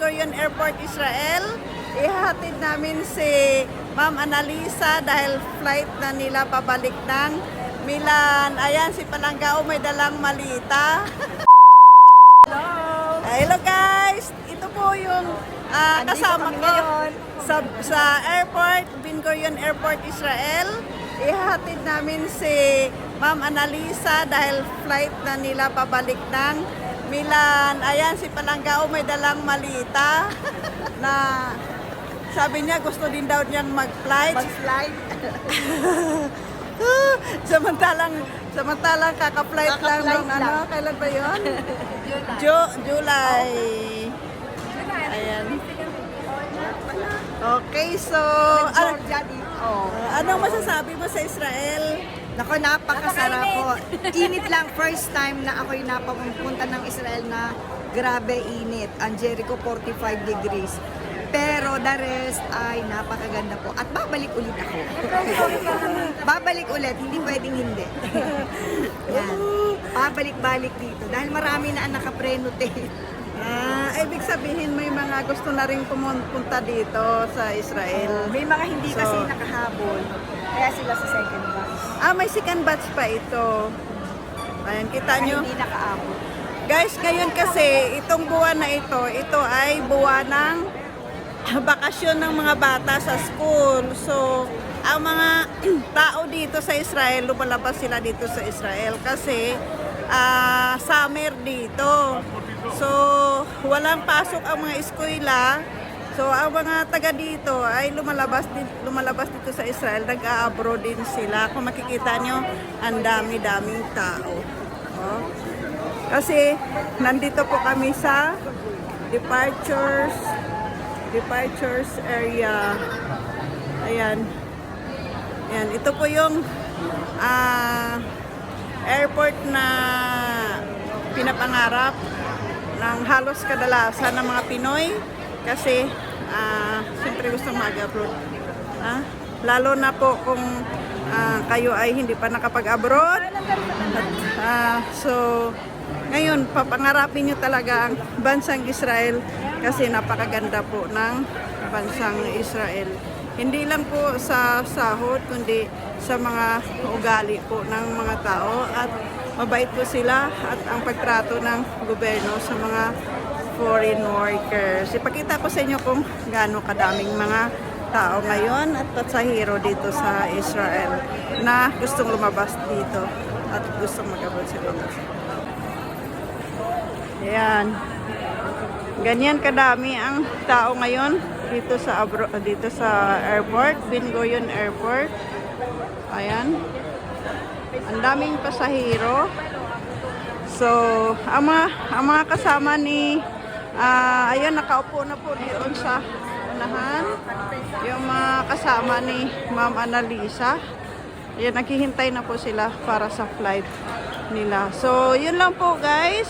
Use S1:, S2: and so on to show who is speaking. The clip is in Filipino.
S1: Gurion Airport, Israel. Ihahatid namin si Ma'am Annalisa dahil flight na nila pabalik ng Milan. Ayan, si Palanggao may dalang malita. Hello guys! Ito po yung kasama ko sa airport, Ben Gurion Airport, Israel. Ihahatid namin si Ma'am Annalisa dahil flight na nila pabalik ng Milan. Ayan, si Palanggao may dalang malita na sabi niya gusto din daw niyang mag-flight. Samantalang kaka-flight lang nung ano, kailan ba yun? July. Ayan. Okay, so anong masasabi mo sa Israel?
S2: Nako, napakasarap po. Init lang. First time na ako'y napapunta ng Israel na grabe init. Ang Jericho 45 degrees. Pero the rest ay napakaganda po. At babalik ulit ako. Babalik ulit. Hindi pwedeng hindi. Yan. Babalik-balik dito. Dahil marami na ang nakaprenote.
S1: Ibig sabihin may mga gusto na rin pumunta dito sa Israel.
S2: May mga hindi kasi nakahabol. Kaya sila sa second batch.
S1: May second batch pa ito. Ayan, kita nyo.
S2: Hindi nakaabot.
S1: Guys, ngayon kasi, itong buwan na ito ay buwan ng bakasyon ng mga bata sa school. So, ang mga tao dito sa Israel, lumalabas sila dito sa Israel kasi summer dito. So, walang pasok ang mga eskwela. So, ang mga taga dito ay lumalabas dito sa Israel, nag-a-abroad din sila. Kung makikita nyo, ang dami-daming tao. Oh. Kasi, nandito po kami sa departures area. Ayan. Ayan, ito po yung airport na pinapangarap ng halos kadalasan ng mga Pinoy kasi siyempre gusto mag-abroad. Lalo na po kung kayo ay hindi pa nakapag-abroad. So, ngayon, papangarapin nyo talaga ang bansang Israel kasi napakaganda po ng bansang Israel. Hindi lang po sa sahod, kundi sa mga ugali po ng mga tao at mabait po sila at ang pagtrato ng gobyerno sa mga foreign workers. Ipakita ko sa inyo kung gaano kadaming mga tao ngayon at pasahero dito sa Israel na gustong lumabas dito at gustong mag-abroad sila. Ayan. Ganyan kadami ang tao ngayon dito sa airport, Ben Gurion Airport. Ayan. Ang daming pasahero. So, ang mga kasama ni ayun, nakaupo na po doon sa unahan. Yung mga kasama ni Ma'am Annalisa. Ayan, naghihintay na po sila para sa flight nila. So, yun lang po guys.